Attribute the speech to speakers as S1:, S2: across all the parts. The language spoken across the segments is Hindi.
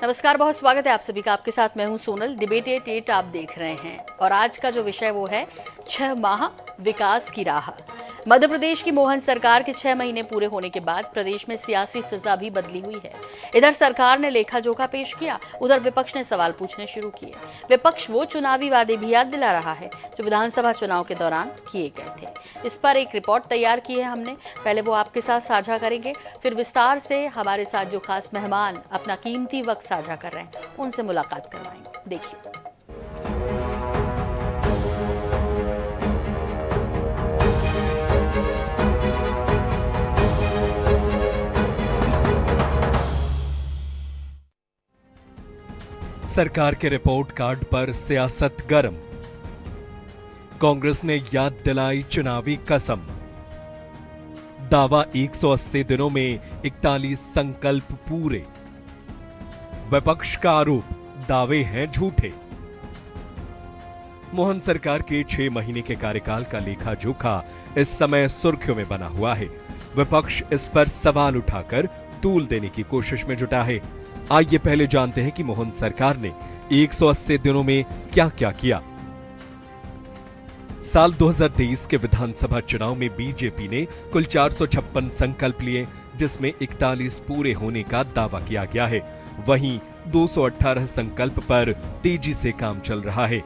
S1: नमस्कार, बहुत स्वागत है आप सभी का। आपके साथ मैं हूं सोनल। डिबेट 8 आप देख रहे हैं और आज का जो विषय वो है 6 माह विकास की राह। मध्य प्रदेश की मोहन सरकार के 6 महीने पूरे होने के बाद प्रदेश में सियासी फिजा भी बदली हुई है। इधर सरकार ने लेखा जोखा पेश किया, उधर विपक्ष ने सवाल पूछने शुरू किए। विपक्ष वो चुनावी वादे भी याद दिला रहा है जो विधानसभा चुनाव के दौरान किए गए थे। इस पर एक रिपोर्ट तैयार की है हमने, पहले वो आपके साथ साझा करेंगे, फिर विस्तार से हमारे साथ जो खास मेहमान अपना कीमती वक्त साझा कर रहे हैं उनसे मुलाकात करवाएंगे। देखिए,
S2: सरकार के रिपोर्ट कार्ड पर सियासत गर्म। कांग्रेस ने याद दिलाई चुनावी कसम। दावा 180 दिनों में 41 संकल्प पूरे। विपक्ष का आरोप, दावे हैं झूठे। मोहन सरकार के 6 महीने के कार्यकाल का लेखा जोखा इस समय सुर्खियों में बना हुआ है। विपक्ष इस पर सवाल उठाकर तूल देने की कोशिश में जुटा है। आइए पहले जानते हैं कि मोहन सरकार ने 180 दिनों में क्या क्या किया। साल 2023 के विधानसभा चुनाव में बीजेपी ने कुल 456 संकल्प लिए, जिसमें 41 पूरे होने का दावा किया गया है। वहीं 218 संकल्प पर तेजी से काम चल रहा है।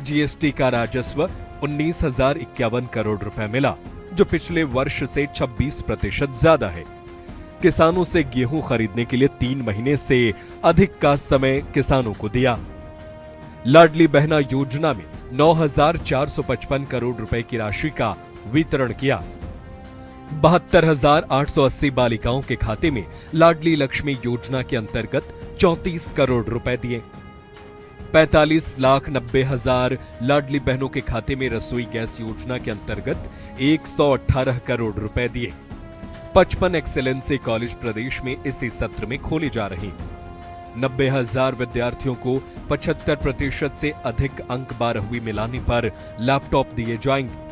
S2: जीएसटी का राजस्व 19,051 करोड़ रुपए मिला, जो पिछले वर्ष से 26% ज्यादा है। किसानों से गेहूं खरीदने के लिए 3 महीने से अधिक का समय किसानों को दिया। लाडली बहना योजना में 9,455 करोड़ रुपए की राशि का वितरण किया। 72,880 बालिकाओं के खाते में लाडली लक्ष्मी योजना के अंतर्गत 34 करोड़ रुपए दिए। 45,90,000 लाडली बहनों के खाते में रसोई गैस योजना के अंतर्गत 118 करोड़ रुपए दिए। 55 एक्सेलेंसी कॉलेज प्रदेश में इसी सत्र में खोले जा रहे। 90,000 विद्यार्थियों को 75% से अधिक अंक 12वीं में लाने पर लैपटॉप दिए जाएंगे।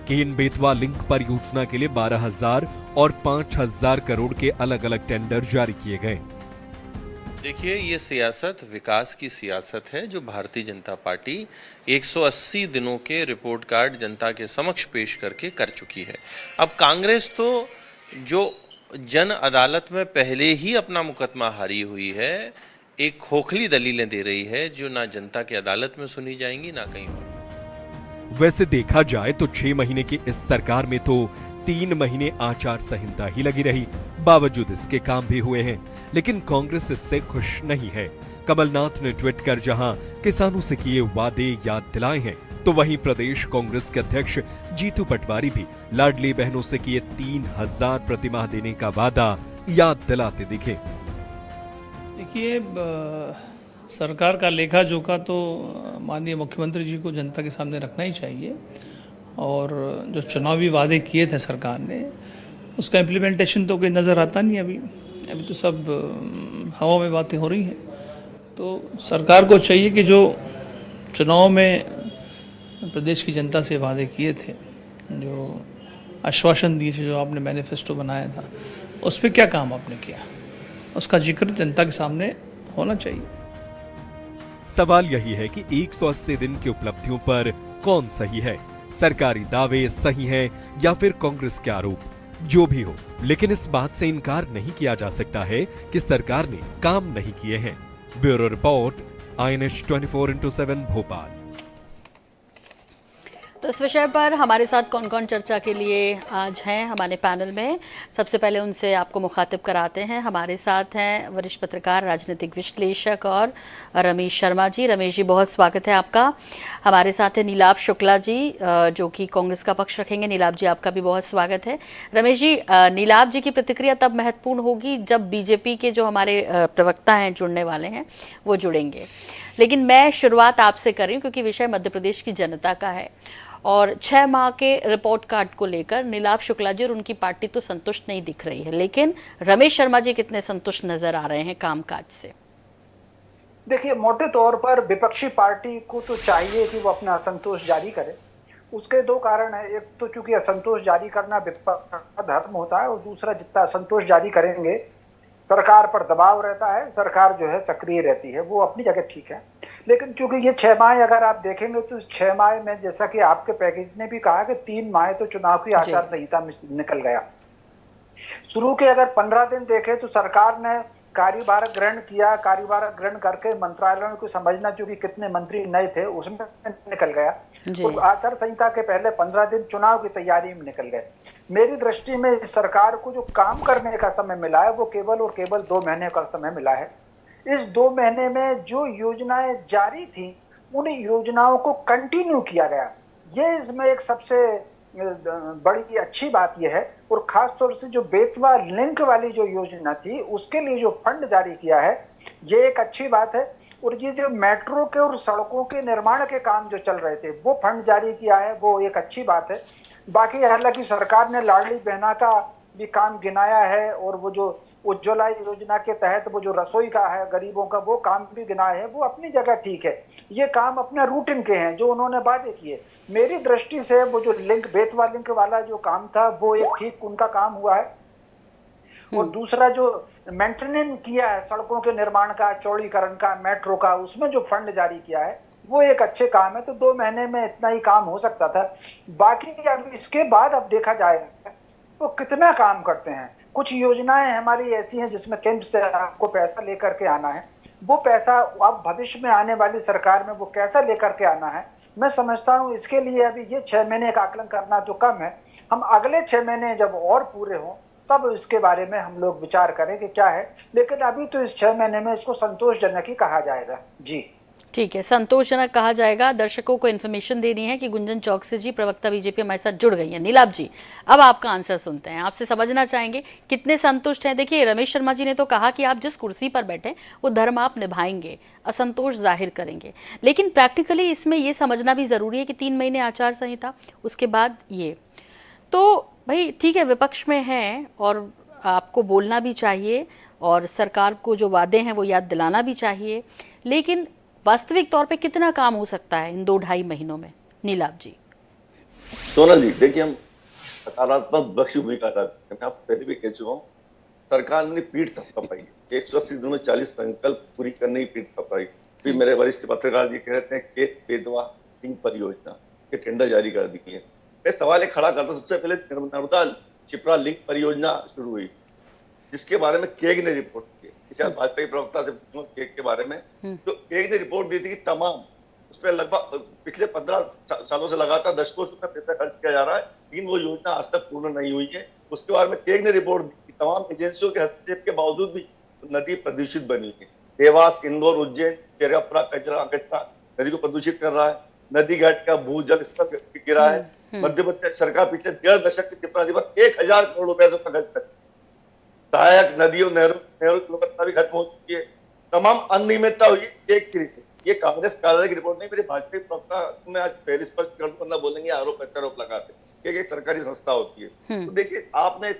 S2: केन बेतवा लिंक परियोजना के लिए 12,000 और 5,000 करोड़ के अलग अलग टेंडर जारी किए गए।
S3: देखिए, ये सियासत विकास की सियासत है जो भारतीय जनता पार्टी 180 दिनों के रिपोर्ट कार्ड जनता के समक्ष पेश करके कर चुकी है। अब कांग्रेस तो जो जन अदालत में पहले ही अपना मुकदमा हारी हुई है, एक खोखली दलीलें दे रही है जो ना जनता की अदालत में सुनी जाएंगी ना कहीं और।
S2: वैसे देखा जाए तो 6 महीने की इस सरकार में तो 3 महीने आचार संहिता ही लगी रही। बावजूद इसके काम भी हुए हैं, लेकिन कांग्रेस इससे खुश नहीं है। कमलनाथ ने ट्वीट कर जहां किसानों से किए वादे याद दिलाए हैं, तो वहीं प्रदेश कांग्रेस के अध्यक्ष जीतू पटवारी भी लाडली बहनों से किए 3,000 प्रतिमाह देने का वादा याद दिलाते दिखे।
S4: देखिए, सरकार का लेखा जोखा तो माननीय मुख्यमंत्री जी को जनता के सामने रखना ही चाहिए, और जो चुनावी वादे किए थे सरकार ने, उसका इम्प्लीमेंटेशन तो कोई नज़र आता नहीं। अभी तो सब हवा में बातें हो रही हैं। तो सरकार को चाहिए कि जो चुनाव में प्रदेश की जनता से वादे किए थे, जो आश्वासन दिए थे, जो आपने मैनिफेस्टो बनाया था, उस पर क्या काम आपने किया, उसका जिक्र जनता के सामने होना चाहिए।
S2: सवाल यही है कि 180 दिन की उपलब्धियों पर कौन सही है? सरकारी दावे सही हैं या फिर कांग्रेस के आरोप? जो भी हो, लेकिन इस बात से इनकार नहीं किया जा सकता है कि सरकार ने काम नहीं किए हैं। Bureau report, INH 24x7 Bhopal.
S1: तो इस विषय पर हमारे साथ कौन कौन चर्चा के लिए आज हैं हमारे पैनल में, सबसे पहले उनसे आपको मुखातिब कराते हैं। हमारे साथ हैं वरिष्ठ पत्रकार, राजनीतिक विश्लेषक और रमेश शर्मा जी। रमेश जी, बहुत स्वागत है आपका। हमारे साथ है नीलाभ शुक्ला जी, जो कि कांग्रेस का पक्ष रखेंगे। नीलाभ जी, आपका भी बहुत स्वागत है। रमेश जी, नीलाभ जी की प्रतिक्रिया तब महत्वपूर्ण होगी जब बीजेपी के जो हमारे प्रवक्ता हैं, जुड़ने वाले हैं, वो जुड़ेंगे। लेकिन मैं शुरुआत आपसे कर रही हूँ क्योंकि विषय मध्य प्रदेश की जनता का है, और 6 माह के रिपोर्ट कार्ड को लेकर नीलाभ शुक्ला जी और उनकी पार्टी तो संतुष्ट नहीं दिख रही है, लेकिन रमेश शर्मा जी कितने संतुष्ट नजर आ रहे हैं कामकाज से?
S5: देखिए, मोटे तौर पर विपक्षी पार्टी को तो चाहिए कि वो अपना असंतोष जारी करे। उसके 2 कारण है। एक तो चूंकि असंतोष जारी करना विपक्ष का धर्म होता है, और दूसरा जितना असंतोष जारी करेंगे सरकार पर दबाव रहता है, सरकार जो है सक्रिय रहती है, वो अपनी जगह ठीक है। लेकिन चूंकि ये 6 माह अगर आप देखेंगे तो इस 6 माह में जैसा कि आपके पैकेज ने भी कहा कि 3 माह तो चुनाव की आचार संहिता में निकल गया। शुरू के अगर 15 दिन देखें तो सरकार ने कार्यभार ग्रहण किया, कार्यभार ग्रहण करके मंत्रालयों को समझना, चूंकि कितने मंत्री नए थे उसमें निकल गया, और आचार संहिता के पहले 15 दिन चुनाव की तैयारी में निकल गए। मेरी दृष्टि में इस सरकार को जो काम करने का समय मिला है वो केवल और केवल 2 महीने का समय मिला है। इस 2 महीने में जो योजनाएं जारी थी उन योजनाओं को कंटिन्यू किया गया, ये इसमें एक सबसे बड़ी अच्छी बात यह है। और खास तौर से जो बेतवा लिंक वाली जो योजना थी उसके लिए जो फंड जारी किया है ये एक अच्छी बात है। और ये जो मेट्रो के और सड़कों के निर्माण के काम जो चल रहे थे वो फंड जारी किया है, वो एक अच्छी बात है। बाकी हालांकि सरकार ने लाडली बहना का भी काम गिनाया है, और वो जो उज्ज्वला योजना के तहत वो जो रसोई का है गरीबों का वो काम भी गिनाया है, वो अपनी जगह ठीक है। ये काम अपने रूटीन के हैं जो उन्होंने वादे किए। मेरी दृष्टि से वो जो लिंक बेतवा लिंक वाला जो काम था वो एक ठीक उनका काम हुआ है। और दूसरा जो मेंटेनेंस किया है सड़कों के निर्माण का, चौड़ीकरण का, मेट्रो का, उसमें जो फंड जारी किया है वो एक अच्छे काम है। तो 2 महीने में इतना ही काम हो सकता था। बाकी अब इसके बाद अब देखा जाएगा तो कितना काम करते हैं। कुछ योजनाएं हमारी ऐसी हैं जिसमें केंद्र से आपको पैसा लेकर के आना है, वो पैसा अब भविष्य में आने वाली सरकार में वो कैसा लेकर के आना है, मैं समझता हूं इसके लिए अभी ये 6 महीने का आकलन करना तो कम है। हम अगले 6 महीने जब और पूरे हों तब इसके बारे में हम लोग विचार करें कि क्या है, लेकिन अभी तो इस 6 महीने में इसको संतोषजनक ही कहा जाएगा। जी
S1: ठीक है, संतोषजनक कहा जाएगा। दर्शकों को इन्फॉर्मेशन देनी है कि गुंजन चौकसी जी प्रवक्ता बीजेपी हमारे साथ जुड़ गई हैं। नीलाभ जी, अब आपका आंसर सुनते हैं, आपसे समझना चाहेंगे कितने संतुष्ट हैं। देखिए, रमेश शर्मा जी ने तो कहा कि आप जिस कुर्सी पर बैठे वो धर्म आप निभाएंगे, असंतोष जाहिर करेंगे, लेकिन प्रैक्टिकली इसमें ये समझना भी जरूरी है कि 3 महीने आचार संहिता, उसके बाद ये, तो भाई ठीक है, विपक्ष में हैं और आपको बोलना भी चाहिए और सरकार को जो वादे हैं वो याद दिलाना भी चाहिए, लेकिन वास्तविक तौर पे कितना काम हो सकता है इन 2-2.5 महीनों में? नीलाभ जी।
S6: सोनल जी, देखिए, हम सकारात्मक पक्ष भूमिका अदा करते हैं। मैं आपको पहले भी कह चुका हूँ, सरकार ने पीठ थपथपाई, 180 दिनों में 40 संकल्प पूरी करने की पीठ थपथपाई। फिर मेरे वरिष्ठ पत्रकार जी कहते हैं कि बेतवा लिंक परियोजना के टेंडर जारी कर दिए हैं। मैं सवाल एक खड़ा करता हूं, सबसे पहले नर्मदा शिप्रा लिंक परियोजना शुरू हुई, जिसके बारे में केग ने रिपोर्ट की, शायद भाजपा प्रवक्ता से पूछूं केग के बारे में, तो केग ने रिपोर्ट दी थी कि तमाम उस पर लगभग पिछले 15 सालों से लगातार दशकों से पैसा खर्च किया जा रहा है, लेकिन वो योजना आज तक पूर्ण नहीं हुई है। उसके बारे में केग ने रिपोर्ट दी कि तमाम एजेंसियों के हस्तक्षेप के बावजूद भी नदी प्रदूषित बनी है। देवास, इंदौर, उज्जैन, चेरापुरा कचरा नदी को प्रदूषित कर रहा है। नदी घाट का भूजल स्तर गिरा है। मध्य प्रदेश सरकार पिछले 1.5 दशक से शिप्रा नदी पर 1000 करोड़ रुपए खर्च कर, सहायक नदियों नहरों की गुणवत्ता भी खत्म हो चुकी है। तमाम अनियमितता हुई एक तरीके। ये कांग्रेस कार्यालय की रिपोर्ट नहीं, मेरे भाजपा प्रवक्ता में आज पहले स्पष्ट करना बोलेंगे, आरोप प्रत्यारोप लगाते, एक सरकारी संस्था होती है। तो देखिए, आपने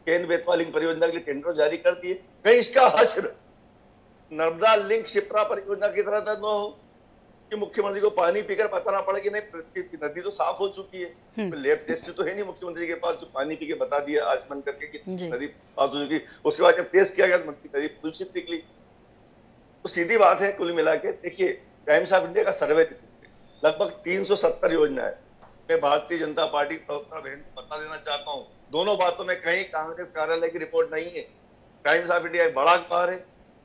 S6: केन बेतवा लिंक परियोजना के लिए टेंडर जारी कर दिए, कहीं इसका हश्र नर्मदा लिंक शिप्रा परियोजना की तरह न हो कि मुख्यमंत्री को पानी पीकर बताना पड़े कि नहीं नदी तो साफ हो चुकी है। लैब टेस्ट तो है नहीं मुख्यमंत्री के पास जो पानी पी के बता दिया आसमान करके कि नदी साफ हो चुकी। उसके बाद जब टेस्ट किया गया तो नदी प्रदूषित निकली। तो सीधी बात है, कुल मिला के देखिए, टाइम्स ऑफ इंडिया का सर्वे लगभग 370 योजनाएं। मैं भारतीय जनता पार्टी प्रवक्ता बहन को बता देना चाहता हूँ, दोनों बातों में कहीं कांग्रेस कार्यालय की रिपोर्ट नहीं है। टाइम्स ऑफ इंडिया एक बड़ा अखबार है,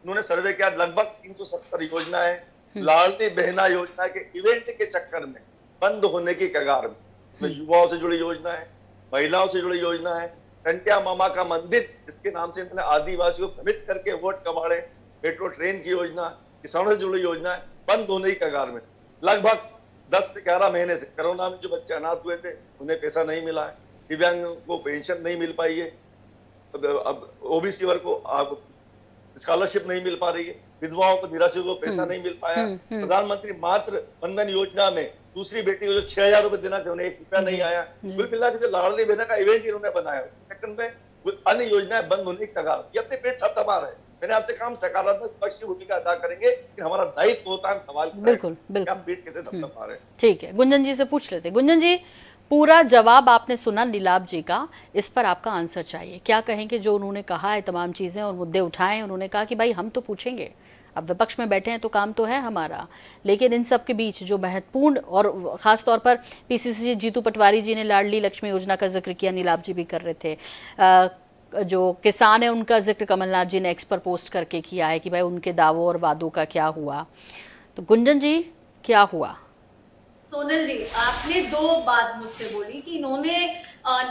S6: उन्होंने सर्वे किया, लगभग 370 योजनाएं लाडली बहना योजना के इवेंट के चक्कर में बंद होने की कगार में। युवाओं से जुड़ी योजना है, महिलाओं से जुड़ी योजना है, टंटिया मामा का मंदिर जिसके नाम से इन्होंने आदिवासियों को भ्रमित करके वोट कमाड़े, मेट्रो ट्रेन की योजना, किसानों से जुड़ी योजना है, बंद होने की कगार में। लगभग 10 से 11 महीने से कोरोना में जो बच्चे अनाथ हुए थे उन्हें पैसा नहीं मिला है, दिव्यांगों को पेंशन नहीं मिल पाई है, अब ओबीसी वर्ग को स्कॉलरशिप नहीं मिल पा रही है, विधवाओं को, निराश्रितों को पैसा नहीं मिल पाया। प्रधानमंत्री मातृ वंदन योजना में दूसरी बेटी को जो 6000 रुपए देना थे उन्हें 1 रुपया नहीं आया। कुल मिला के जो लाडली बहना का इवेंट इन्होंने बनाया, सेकंड में अन्य योजनाएं बंद होने की कगार, ये अपने पेट थपथपा रहे। मैंने आपसे कहा, सकारात्मक पक्ष की भूमिका अदा करेंगे कि हमारा दायित्व होता है हम सवाल
S1: बिल्कुल
S6: पेट कैसे थपथपा रहे।
S1: ठीक है, गुंजन जी से पूछ लेते। गुंजन जी, पूरा जवाब आपने सुना नीलाभ जी का, इस पर आपका आंसर चाहिए। क्या कहेंगे जो उन्होंने कहा है, तमाम चीज़ें और मुद्दे उठाए, उन्होंने कहा कि भाई हम तो पूछेंगे, अब विपक्ष में बैठे हैं तो काम तो है हमारा, लेकिन इन सब के बीच जो महत्वपूर्ण और ख़ास तौर पर पीसीसी जीतू पटवारी जी ने लाडली लक्ष्मी योजना का जिक्र किया, नीलाभ जी भी कर रहे थे, जो किसान है उनका जिक्र कमलनाथ जी ने एक्स पर पोस्ट करके किया है कि भाई उनके दावों और वादों का क्या हुआ। तो गुंजन जी क्या हुआ?
S7: सोनल जी, आपने दो बात मुझसे बोली कि इन्होंने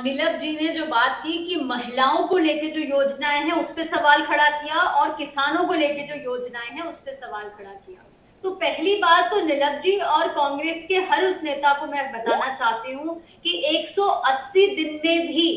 S7: नीलभ जी ने जो बात की कि महिलाओं को लेके जो योजनाएं हैं उस पे सवाल खड़ा किया और किसानों को लेके जो योजनाएं हैं उस पे सवाल खड़ा किया। तो पहली बात तो नीलभ जी और कांग्रेस के हर उस नेता को मैं बताना चाहती हूँ कि 180 दिन में भी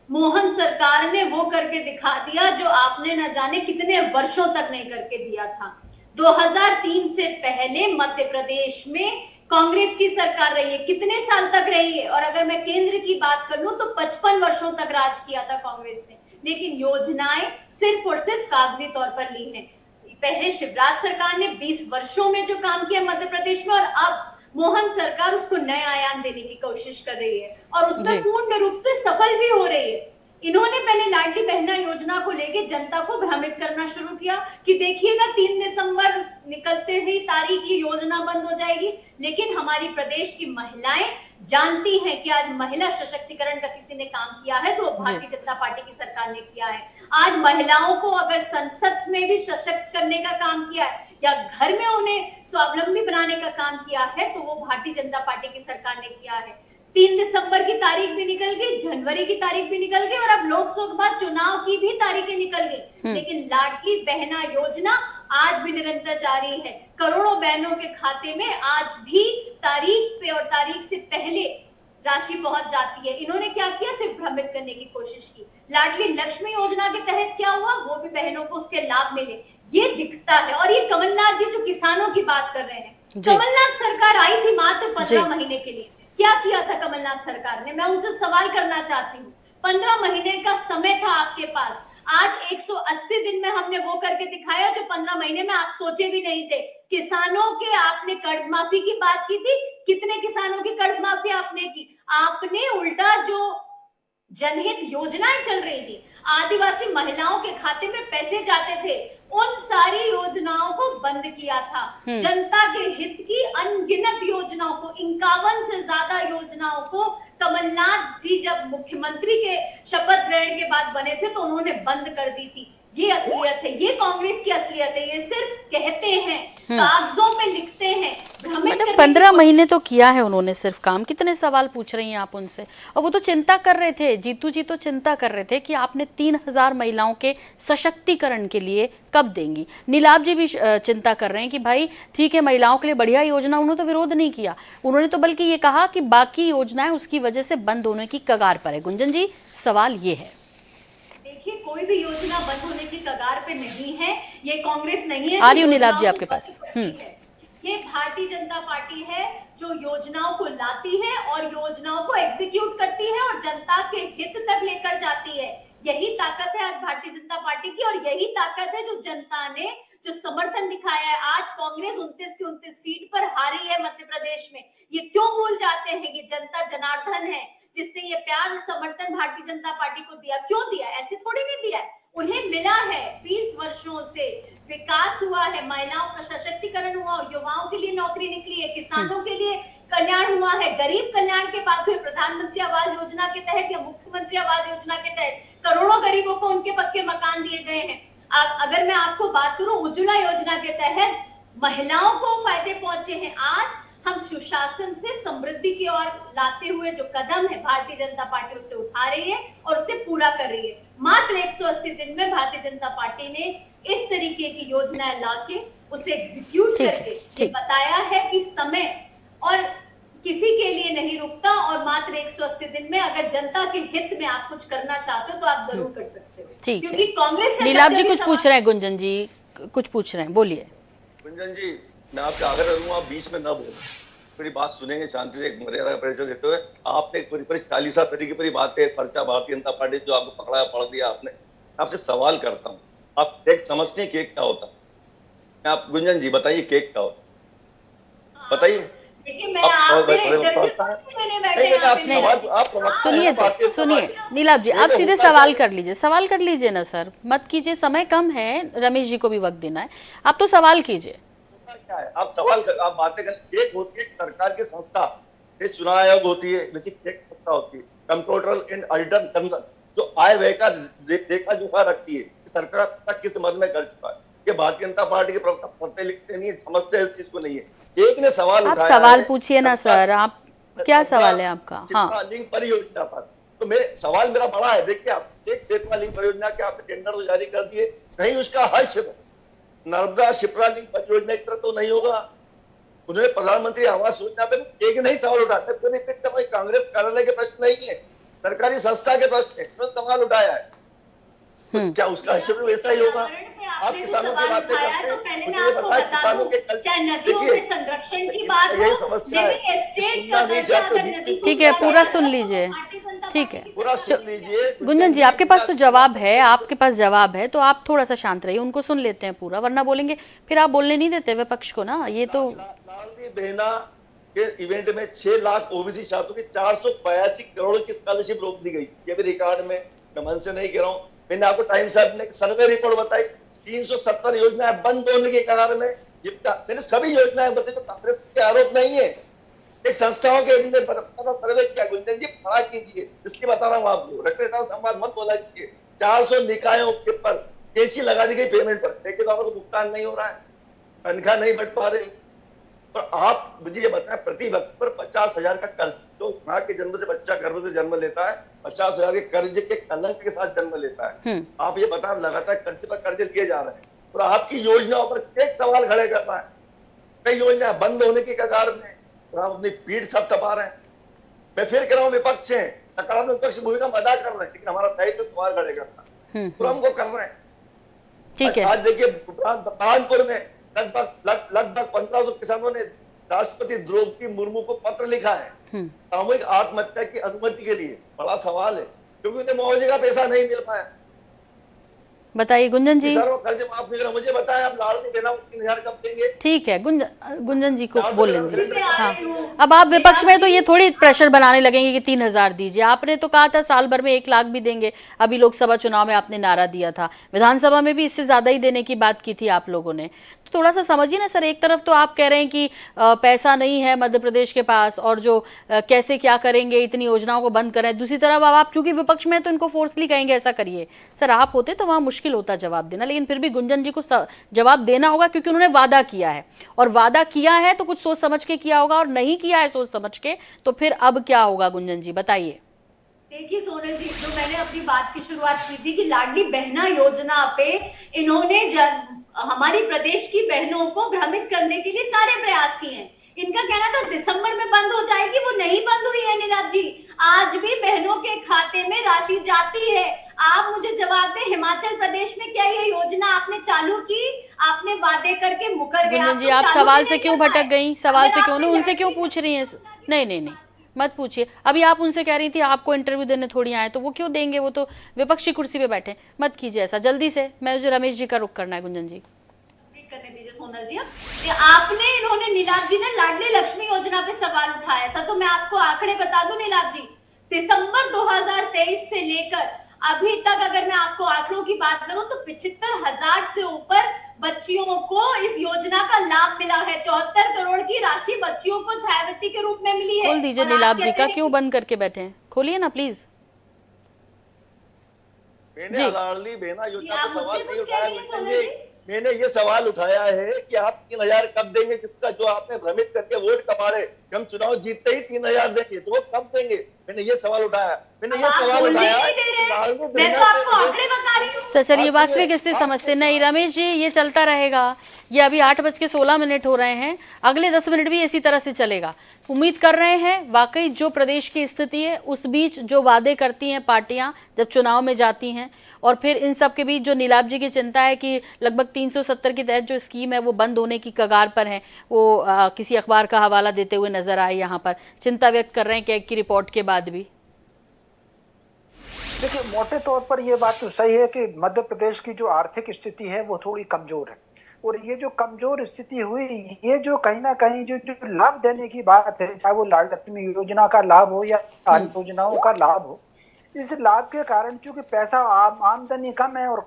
S7: मोहन सरकार ने वो करके दिखा दिया जो आपने न जाने कितने वर्षों तक नहीं करके दिया था। 2003 से पहले मध्य प्रदेश में कांग्रेस की सरकार रही है, कितने साल तक रही है, और अगर मैं केंद्र की बात कर लूं तो 55 वर्षों तक राज किया था कांग्रेस ने, लेकिन योजनाएं सिर्फ और सिर्फ कागजी तौर पर ली हैं। पहले शिवराज सरकार ने 20 वर्षों में जो काम किया मध्य प्रदेश में, और अब मोहन सरकार उसको नए आयाम देने की कोशिश कर रही है और उसमें पूर्ण रूप से सफल भी हो रही है। इन्होंने पहले लाडली बहना योजना को लेके जनता को भ्रमित करना शुरू किया कि देखिएगा 3 दिसंबर निकलते ही तारीख ये योजना बंद हो जाएगी, लेकिन हमारी प्रदेश की महिलाएं जानती हैं कि आज महिला सशक्तिकरण का किसी ने काम किया है तो भारतीय जनता पार्टी की सरकार ने किया है। आज महिलाओं को अगर संसद में भी सशक्त करने का काम किया है या घर में उन्हें स्वावलंबी बनाने का काम किया है तो वो भारतीय जनता पार्टी की सरकार ने किया है। 3 दिसंबर की तारीख भी निकल गई, जनवरी की तारीख भी निकल गई और अब लोकसभा चुनाव की भी तारीखें निकल गई, लेकिन लाडली बहना योजना आज भी निरंतर जारी है। करोड़ों बहनों के खाते में आज भी तारीख पे और तारीख से पहले राशि पहुंच जाती है। इन्होंने क्या किया, सिर्फ भ्रमित करने की कोशिश की। लाडली लक्ष्मी योजना के तहत क्या हुआ, वो भी बहनों को उसके लाभ मिले, ये दिखता है। और ये कमलनाथ जी जो किसानों की बात कर रहे हैं, कमलनाथ सरकार आई थी मात्र 15 महीने के लिए, क्या किया था कमलनाथ सरकार ने, मैं उनसे सवाल करना चाहती हूँ। 15 महीने का समय था आपके पास, आज 180 दिन में हमने वो करके दिखाया जो 15 महीने में आप सोचे भी नहीं थे। किसानों के आपने कर्ज माफी की बात की थी, कितने किसानों की कर्ज माफी आपने की? आपने उल्टा जो जनहित योजनाएं चल रही थी, आदिवासी महिलाओं के खाते में पैसे जाते थे, उन सारी योजनाओं को बंद किया था। जनता के हित की अनगिनत योजनाओं को, 51 से ज्यादा योजनाओं को कमलनाथ जी जब मुख्यमंत्री के शपथ ग्रहण के बाद बने थे तो उन्होंने बंद कर दी थी। ये असलियत है, ये कांग्रेस की असलियत है। ये सिर्फ कहते हैं, कागजों पे लिखते हैं,
S1: मतलब 15 महीने तो किया है उन्होंने सिर्फ काम। कितने सवाल पूछ रही हैं आप उनसे, और वो तो चिंता कर रहे थे, जीतू जी तो चिंता कर रहे थे कि आपने 3000 महिलाओं के सशक्तिकरण के लिए कब देंगी। नीलाभ जी भी चिंता कर रहे हैं कि भाई ठीक है, महिलाओं के लिए बढ़िया योजना, उन्होंने तो विरोध नहीं किया, उन्होंने तो बल्कि ये कहा कि बाकी योजनाएं उसकी वजह से बंद होने की कगार पर है। गुंजन जी, सवाल ये है,
S7: देखिए कोई भी योजना बंद होने की कगार पे नहीं है, ये कांग्रेस नहीं है।
S1: आ रही हूँ नीलाभ जी आपके पास।
S7: ये भारतीय जनता पार्टी है जो योजनाओं को लाती है और योजनाओं को एग्जीक्यूट करती है और जनता के हित तक लेकर जाती है। यही ताकत है आज भारतीय जनता पार्टी की, और यही ताकत है जो जनता ने जो समर्थन दिखाया है। आज कांग्रेस 29 की 29 सीट पर हारी है मध्य प्रदेश में। ये क्यों भूल जाते हैं कि जनता जनार्दन है जिसने ये प्यार और समर्थन भारतीय जनता पार्टी को दिया। क्यों दिया, ऐसे थोड़ी नहीं दिया है, उन्हें मिला है। 20 वर्षों से विकास हुआ है, महिलाओं का सशक्तिकरण हुआ, युवाओं के लिए नौकरी निकली है, किसानों के लिए कल्याण हुआ है, गरीब कल्याण के बाद हुए प्रधानमंत्री आवास योजना के तहत या मुख्यमंत्री आवास योजना के तहत करोड़ों गरीबों को उनके पक्के मकान दिए गए हैं। अगर मैं आपको बात करूं, उज्ज्वला योजना के तहत महिलाओं को फायदे पहुंचे हैं। आज हम सुशासन से समृद्धि की ओर लाते हुए जो कदम है भारतीय जनता पार्टी उसे उठा रही है और उसे पूरा कर रही है। मात्र 180 दिन में भारतीय जनता पार्टी ने इस तरीके की योजनाएं लाके उसे एग्जीक्यूट करके ये बताया है कि समय और किसी के लिए नहीं रुकता, और मात्र 180 दिन में अगर जनता के हित में आप कुछ करना चाहते हो तो आप जरूर कर सकते हो। क्योंकि कांग्रेस से
S1: नीलाभ जी कुछ पूछ रहे हैं, गुंजन जी कुछ पूछ रहे हैं, बोलिए।
S6: गुंजन जी, मैं आपसे आग्रह करूंगा, आप बीच में न बोलें, पूरी बात सुनेंगे शांति से, एक मर्यादा का परिचय देते हुए। आपने पूरी 40 तरीके पूरी बातें, पर्चा भारतीय जनता पार्टी जो आपको पकड़ा पढ़ दिया आपने। आपसे सवाल करता हूँ, आप केक समझते हैं केक क्या होता है? आप गुंजन जी बताइए केक क्या होता है, बताइए।
S7: देखिए मैं आप मेरे इंटरव्यू मैंने बैठे यहाँ पे
S1: सुनिए नीलाभ जी, आप सीधे सवाल कर लीजिए, सवाल कर लीजिए ना सर, मत कीजिए, समय कम है, रमेश जी को भी वक्त देना है, आप तो सवाल कीजिए।
S6: क्या है आप सवाल आप बातें कर, एक होती है सरकार की संस्था, ये चुनाव आयोग होती है, एक संस्था होती है कंप्ट्रोलर एंड ऑडिटर जनरल, जो आय व्यय का लेखा जोखा रखती है सरकार तक किस मद में कर चुका है। ये भारतीय जनता पार्टी के प्रवक्ता पढ़ते लिखते नहीं है, समझते इस चीज को नहीं है। एक ने सवाल
S1: आप
S6: उठाया,
S1: सवाल पूछिए ना सर, आप क्या सवाल है आपका? हाँ,
S6: लिंक परियोजना पर तो सवाल मेरा बड़ा है। देखिए आप एक चित्रा लिंक परियोजना के आपने टेंडर तो जारी कर दिए, कहीं उसका हर्ष नर्मदा शिप्रा लिंक परियोजना की तरह तो नहीं होगा। उन्होंने प्रधानमंत्री आवास योजना पे एक नहीं सवाल उठाया, कांग्रेस कार्यालय के प्रश्न नहीं है, सरकारी संस्था के प्रश्न है, उन्होंने सवाल उठाया है। तो क्या उसका हिस्सा भी वैसा ही होगा? आप किसानों की बातें करते हैं, मुझे ये बताएं किसानों के
S7: चाहे नदियों के संरक्षण की बात हो, लिविंग एस्टेट का दर्जा अगर नदी को
S1: ठीक है, पूरा सुन लीजिए, ठीक है,
S6: पूरा सुन लीजिए।
S1: गुंजन जी आपके पास तो जवाब है, आपके पास जवाब है, तो आप थोड़ा सा शांत रहिए, उनको सुन लेते हैं पूरा, वरना बोलेंगे फिर आप बोलने नहीं देते विपक्ष को ना। ये तो
S6: लाडली बहना के इवेंट में 6 लाख ओबीसी छात्रों की 482 करोड़ की स्कॉलरशिप रोक दी गई। ये भी रिकॉर्ड में, मैं मन से नहीं कह रहा हूँ। मैंने आपको टाइम साहब ने सर्वे रिपोर्ट बताई, 370 योजनाएं बंद होने के कगार में। मैंने सभी योजनाएं बताई, तो कांग्रेस के आरोप नहीं है। एक संस्थाओं के सर्वे किया, गुंजन जी पढ़ा कीजिए, इसलिए बता रहा हूँ आपको, रखरखाव संवाद मत बोला कीजिए। 400 निकायों के पर कैंची लगा दी गई पेमेंट पर, ठेकेदारों को भुगतान नहीं हो रहा है, तनख्वाह नहीं बढ़ पा रही। और आप मुझे ये बताएं, प्रति व्यक्ति पर 50,000 का कर्ज, जो मां के जन्म से बच्चा गर्भ से जन्म लेता है 50,000 के कर्ज के कलंक के साथ जन्म लेता है। आप ये बताएं, लगातार कर्ज पर कर्ज लिए जा रहे हैं और आपकी योजनाओं पर एक सवाल खड़े कर रहा है। कई योजनाएं बंद होने की कगार में और आप अपनी पीठ थपथपा रहे हैं। मैं फिर कह रहा हूँ, विपक्ष है, सकारात्मक विपक्ष भूमिका में अदा कर रहे हैं, लेकिन हमारा दायित्व सवाल खड़े करना और हम वो कर रहे हैं।
S1: ठीक है,
S6: आज देखिए बुरहानपुर में लगभग 1500 किसानों ने राष्ट्रपति द्रौपदी मुर्मू को पत्र लिखा है सामूहिक आत्महत्या की अनुमति के लिए। बड़ा सवाल है, क्योंकि उन्हें मुआवजे का पैसा नहीं मिल पाया।
S1: बताइए गुंजन जी।
S6: कर्ज माफ नहीं करा, मुझे बताएं आप लाडली बहना 3,000 कब देंगे?
S1: ठीक है, गुंजन जी को बोल लेंगे। हाँ, अब आप विपक्ष में तो ये थोड़ी प्रेशर बनाने लगेंगे कि 3,000 दीजिए। आपने तो कहा था साल भर में 1 लाख भी देंगे, अभी लोकसभा चुनाव में आपने नारा दिया था, विधानसभा में भी इससे ज्यादा ही देने की बात की थी आप लोगों ने। तो थोड़ा सा समझिए ना सर, एक तरफ तो आप कह रहे हैं कि पैसा नहीं है मध्य प्रदेश के पास और जो कैसे क्या करेंगे, इतनी योजनाओं को बंद करें, दूसरी तरफ अब आप चूंकि विपक्ष में तो इनको फोर्सली कहेंगे ऐसा करिए। सर आप होते तो वहां मुश्किल होता जवाब देना, लेकिन फिर भी गुंजन जी को जवाब देना होगा क्योंकि उन्होंने वादा किया है, और वादा किया है तो कुछ सोच समझ के किया होगा, और नहीं किया है सोच समझ के तो फिर अब क्या होगा? गुंजन जी बताइए।
S7: देखिए सोनल जी, जो मैंने अपनी बात की शुरुआत की थी कि लाडली बहना योजना पे इन्होंने हमारी प्रदेश की बहनों को भ्रमित करने के लिए सारे प्रयास किए हैं। इनका कहना था दिसंबर में बंद हो जाएगी, वो नहीं बंद हुई है नीलाभ जी। आज भी बहनों के खाते में राशि जाती है। आप मुझे जवाब दें, हिमाचल प्रदेश में क्या ये योजना आपने चालू की? आपने वादे करके मुकर गए।
S1: गुंजन जी आप सवाल से क्यों भटक गई? सवाल से क्यों नहीं, उनसे क्यों पूछ रही हैं? नहीं नहीं नहीं, मत पूछिए। अभी आप उनसे कह रही थी आपको इंटरव्यू देने थोड़ी आए, तो वो क्यों देंगे? वो तो विपक्षी कुर्सी पे बैठे। मत कीजिए ऐसा जल्दी से, मुझे रमेश जी का रुख करना है। गुंजन जी
S7: करने दीजिए सोनल जी। आपने इन्होंने नीलाभ जी ने लाडली लक्ष्मी योजना पे सवाल उठाया था, तो मैं आपको आंकड़े बता दूं नीलाभ जी, दिसंबर 2023 से लेकर अभी तक अगर मैं आपको आंकड़ों की बात करूं तो 75,000 से ऊपर बच्चियों को इस योजना का लाभ मिला है। 74 करोड़ की राशि बच्चियों को छायावृत्ति के रूप में मिली है।
S1: खोल दीजिए नीलाभ जी का, क्यों बंद करके बैठे हैं? खोलिए ना प्लीज।
S6: मैंने लाडली बहना योजना पर सवाल नहीं उठाया, मैंने ये सवाल उठाया है कि आप 3,000 कब देंगे, जिसका जो आपने भ्रमित करके वोट कमाड़े, हम चुनाव जीतते ही 3,000 देंगे, तो वो कब देंगे? मैंने ये सवाल उठाया, मैंने ये सवाल उठाया।
S7: मैं तो आपको आंकड़े बता रही हूं।
S1: सर चलिए, वास्तविक स्थिति समझते नहीं रमेश जी, ये चलता रहेगा। ये अभी 8:16 हो रहे हैं, अगले 10 मिनट भी इसी तरह से चलेगा। उम्मीद कर रहे हैं वाकई जो प्रदेश की स्थिति है, उस बीच जो वादे करती हैं पार्टियां जब चुनाव में जाती हैं, और फिर इन सब के बीच जो नीलाभ जी की चिंता है कि लगभग 370 के तहत जो स्कीम है वो बंद होने की कगार पर है, वो किसी अखबार का हवाला देते हुए नजर आए, यहाँ पर चिंता व्यक्त कर रहे हैं कैग की रिपोर्ट के बाद भी।
S5: देखिए मोटे तौर पर यह बात तो सही है कि मध्य प्रदेश की जो आर्थिक स्थिति है वो थोड़ी कमजोर है। और ये जो कमजोर स्थिति हुई, ये जो कहीं ना कहीं जो लाभ देने की बात है, चाहे वो लाल लक्ष्मी योजना का लाभ हो या अन्य योजनाओं का लाभ हो, इस लाभ के कारण चूंकि पैसा आमदनी कम है और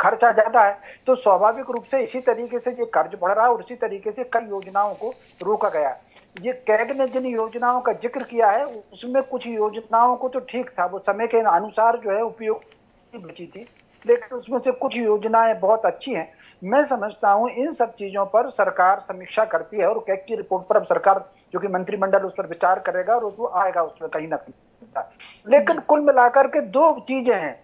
S5: खर्चा ज्यादा है, तो स्वाभाविक रूप से इसी तरीके से ये कर्ज बढ़ रहा है और इसी तरीके से कई योजनाओं को रोका गया। ये कैग ने जिन योजनाओं का जिक्र किया है उसमें कुछ योजनाओं को तो ठीक था, वो समय के अनुसार जो है उपयोग बची थी, लेकिन उसमें से कुछ योजनाएं बहुत अच्छी हैं। मैं समझता हूं इन सब चीजों पर सरकार समीक्षा करती है और कैग की रिपोर्ट पर अब सरकार जो कि मंत्रिमंडल उस पर विचार करेगा और उसको आएगा उसमें कहीं ना कहीं। लेकिन कुल मिलाकर के दो चीजें हैं,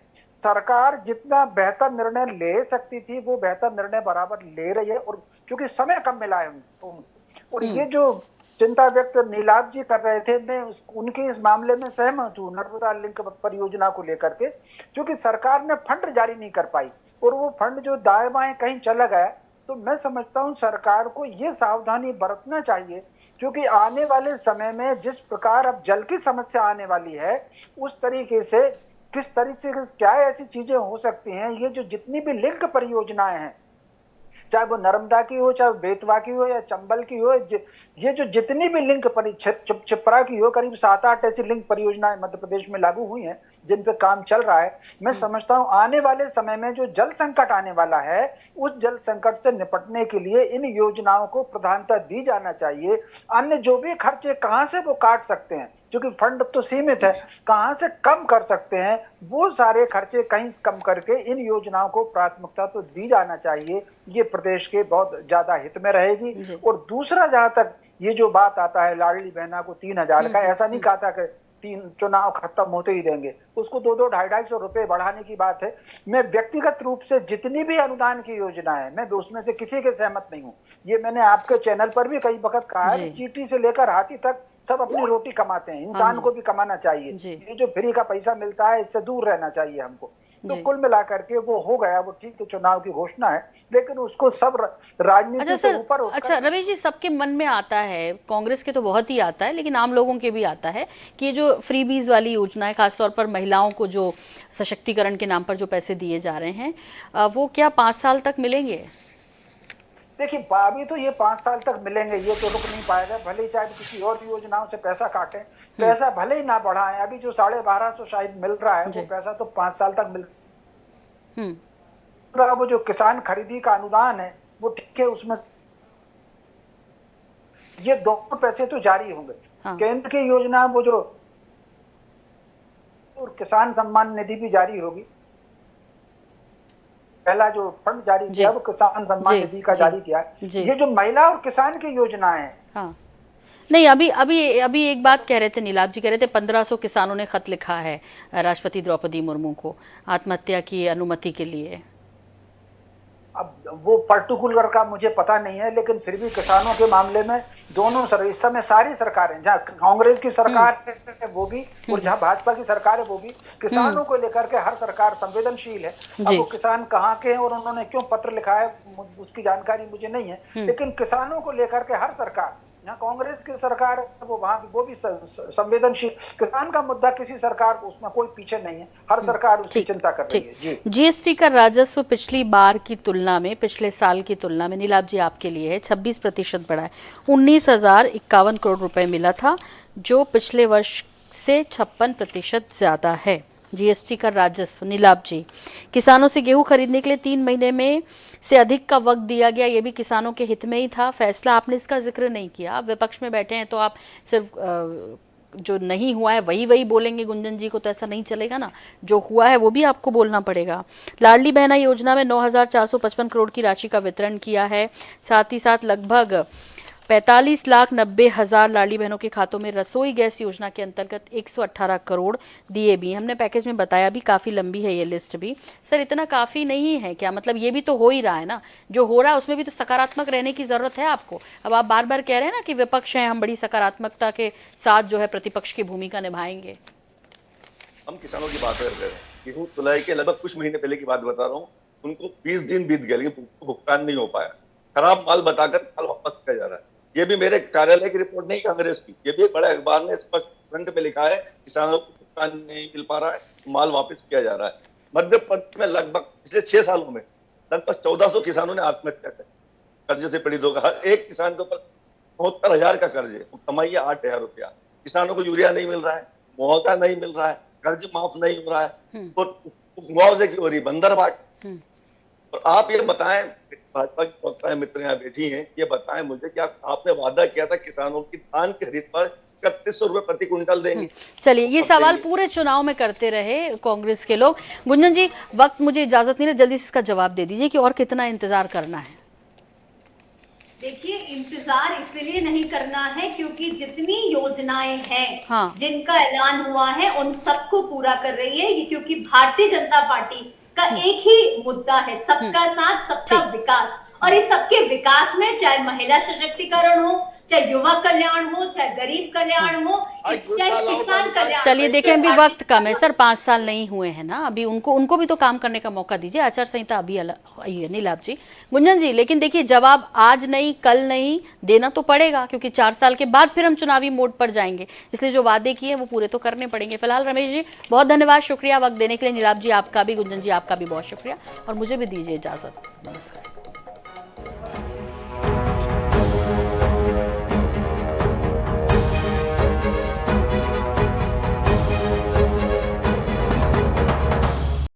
S5: सरकार जितना बेहतर निर्णय ले सकती थी वो बेहतर निर्णय बराबर ले रही है, और क्योंकि समय कम मिला है उनको। और ये जो चिंता व्यक्त नीलाभ जी कर रहे थे, मैं उनके इस मामले में सहमत हूँ नर्मदा लिंक परियोजना को लेकर के, क्योंकि सरकार ने फंड जारी नहीं कर पाई और वो फंड जो दाएं बाएं कहीं चला गया। तो मैं समझता हूँ सरकार को ये सावधानी बरतना चाहिए, क्योंकि आने वाले समय में जिस प्रकार अब जल की समस्या आने वाली है, उस तरीके से किस तरीके से क्या ऐसी चीजें हो सकती हैं, ये जो जितनी भी लिंक परियोजनाएं हैं, चाहे वो नर्मदा की हो, चाहे बेतवा की हो या चंबल की हो, ये जो जितनी भी लिंक छिपरा की हो, करीब 7-8 ऐसी लिंक परियोजनाएं मध्य प्रदेश में लागू हुई हैं जिन पे काम चल रहा है। मैं समझता हूं आने वाले समय में जो जल संकट आने वाला है, उस जल संकट से निपटने के लिए इन योजनाओं को प्रधानता दी जाना चाहिए। अन्य जो भी खर्चे कहां से वो काट सकते हैं, क्योंकि फंड तो सीमित है, कहां से कम कर सकते हैं, वो सारे खर्चे कहीं कम करके इन योजनाओं को प्राथमिकता तो दी जाना चाहिए। ये प्रदेश के बहुत ज्यादा हित में रहेगी। और दूसरा, जहां तक ये जो बात आता है लाडली बहना को 3,000 का, ऐसा नहीं कहा था कि 3 चुनाव खत्म होते ही देंगे, उसको 2-2, 250 रुपए बढ़ाने की बात है। मैं व्यक्तिगत रूप से जितनी भी अनुदान की योजना है, मैं उसमें से किसी के सहमत नहीं हूँ। ये मैंने आपके चैनल पर भी कई वक्त कहा है, चींटी से लेकर हाथी तक सब अपनी रोटी कमाते हैं, इंसान को भी कमाना चाहिए। ये जो फ्री का पैसा मिलता है इससे दूर रहना चाहिए हमको। तो कुल मिलाकर के वो हो गया, वो ठीक है, चुनाव की घोषणा है, लेकिन उसको सब राजनीति से ऊपर उठकर।
S1: अच्छा रमेश जी, सबके मन में आता है, कांग्रेस के तो बहुत ही आता है, लेकिन आम लोगों के भी आता है कि ये जो फ्रीबीज वाली योजना है, खासतौर पर महिलाओं को जो सशक्तिकरण के नाम पर जो पैसे दिए जा रहे हैं, वो क्या 5 साल तक मिलेंगे?
S5: देखिए, अभी तो ये 5 साल तक मिलेंगे, ये तो रुक नहीं पाएगा, भले ही चाहे किसी और योजनाओं से पैसा काटें, पैसा भले ही ना बढ़ाएं। अभी जो 1250 शायद मिल रहा है, वो पैसा तो 5 साल तक मिल रहा है। वो जो किसान खरीदी का अनुदान है वो ठीक है, उसमें ये दोनों पैसे तो जारी होंगे। केंद्र की योजना वो जो और किसान सम्मान निधि भी जारी होगी। पहला जो फंड जारी किया वो किसान सम्मान निधि का जारी किया। ये जो महिला और किसान की योजनाएं हैं।
S1: हाँ। नहीं, अभी एक बात कह रहे थे नीलाभ जी, कह रहे थे 1500 किसानों ने खत लिखा है राष्ट्रपति द्रौपदी मुर्मू को आत्महत्या की अनुमति के लिए।
S5: अब वो पर्टिकुलर का मुझे पता नहीं है, लेकिन फिर भी किसानों के मामले में दोनों इस समय सारी सरकारें, जहाँ कांग्रेस की सरकार है वो भी और जहाँ भाजपा की सरकार है वो भी, किसानों को लेकर के हर सरकार संवेदनशील है। अब वो किसान कहाँ के हैं और उन्होंने क्यों पत्र लिखा है उसकी जानकारी मुझे नहीं है, लेकिन किसानों को लेकर के हर सरकार, यहाँ कांग्रेस की सरकार वो वहां वो भी संवेदनशील। किसान का मुद्दा किसी सरकार उसमें कोई पीछे नहीं है, हर सरकार उसकी चिंता कर रही है। जी,
S1: जीएसटी का राजस्व पिछली बार की तुलना में, पिछले साल की तुलना में नीलाभ जी आपके लिए है 26% बढ़ा है। 19,051 करोड़ रुपए मिला था, जो पिछले वर्ष से 56% ज्यादा है। जीएसटी का राजस्व नीलाभ जी, किसानों से गेहूं खरीदने के लिए 3 महीने में से अधिक का वक्त दिया गया, ये भी किसानों के हित में ही था फैसला, आपने इसका जिक्र नहीं किया। आप विपक्ष में बैठे हैं तो आप सिर्फ जो नहीं हुआ है वही बोलेंगे गुंजन जी को, तो ऐसा नहीं चलेगा ना, जो हुआ है वो भी आपको बोलना पड़ेगा। लाडली बहना योजना में 9,455 करोड़ की राशि का वितरण किया है, साथ ही साथ लगभग 45,90,000 लाडली बहनों के खातों में रसोई गैस योजना के अंतर्गत 118 करोड़ दिए भी। हमने पैकेज में बताया भी, काफ़ी लंबी है ये लिस्ट भी। सर इतना काफ़ी नहीं है क्या? मतलब ये भी तो हो ही रहा है ना, जो हो रहा है उसमें भी तो सकारात्मक रहने की ज़रूरत है आपको। अब आप बार बार कह रहे हैं ना कि विपक्ष हैं, हम बड़ी सकारात्मकता के साथ जो है प्रतिपक्ष की भूमिका निभाएंगे।
S6: हम किसानों की बात कर रहे हैं, गेहूं तुलाई के लगभग कुछ महीने पहले की बात बता रहा हूँ, उनको 20 दिन बीत गए लेकिन भुगतान नहीं हो पाया, खराब माल बताकर माल वापस किया जा रहा है। ये भी मेरे कार्यालय की रिपोर्ट नहीं, कांग्रेस की, ये भी एक बड़ा अखबार ने स्पष्ट फ्रंट पे लिखा है, किसानों को भुगतान नहीं मिल पा रहा है, माल वापस किया जा रहा है। मध्य प्रदेश में लगभग पिछले 6 सालों में लगभग 1400 किसानों ने आत्महत्या की। कर्जे से पीड़ित होगा। हर एक किसान के ऊपर 74,000 का कर्ज है, कमाई है 8,000 रुपया। किसानों को यूरिया नहीं मिल रहा है, मुआवजा नहीं मिल रहा है, कर्ज माफ नहीं हो रहा है, तो मुआवजे की हो रही बंदरबाट। और आप ये बताएं, भाजपा की वक्ता मित्र यहाँ बैठी हैं, ये बताएं मुझे कि आपने वादा किया था किसानों की धान की खरीद पर 3100 रुपए प्रति क्विंटल देंगे।
S1: चलिए, ये सवाल पूरे चुनाव में करते रहे कांग्रेस के लोग। गुंजन जी, वक्त मुझे इजाजत नहीं है, जल्दी से इसका जवाब दे दीजिए कि और कितना इंतजार करना है।
S7: देखिए, इंतजार इसलिए नहीं करना है क्योंकि जितनी योजनाएं हैं,
S1: हाँ।
S7: जिनका ऐलान हुआ है, उन सबको पूरा कर रही है ये, क्योंकि भारतीय जनता पार्टी का एक ही मुद्दा है, सबका साथ, सबका विकास। और इस सबके विकास में चाहे महिला सशक्तिकरण हो, चाहे युवा कल्याण हो, चाहे गरीब कल्याण हो, चाहे किसान कल्याण।
S1: चलिए देखिए, अभी वक्त कम है सर, 5 साल नहीं हुए हैं ना अभी, उनको भी तो काम करने का मौका दीजिए। आचार संहिता अभी आई है। नीलाभ जी, गुंजन जी, लेकिन देखिए जवाब आज नहीं, कल नहीं, देना तो पड़ेगा, क्योंकि 4 साल के बाद फिर हम चुनावी मोड पर जाएंगे, इसलिए जो वादे किए वो पूरे तो करने पड़ेंगे। फिलहाल रमेश जी, बहुत धन्यवाद, शुक्रिया वक्त देने के लिए। नीलाभ जी आपका भी, गुंजन जी आपका भी बहुत शुक्रिया, और मुझे भी दीजिए इजाजत। नमस्कार।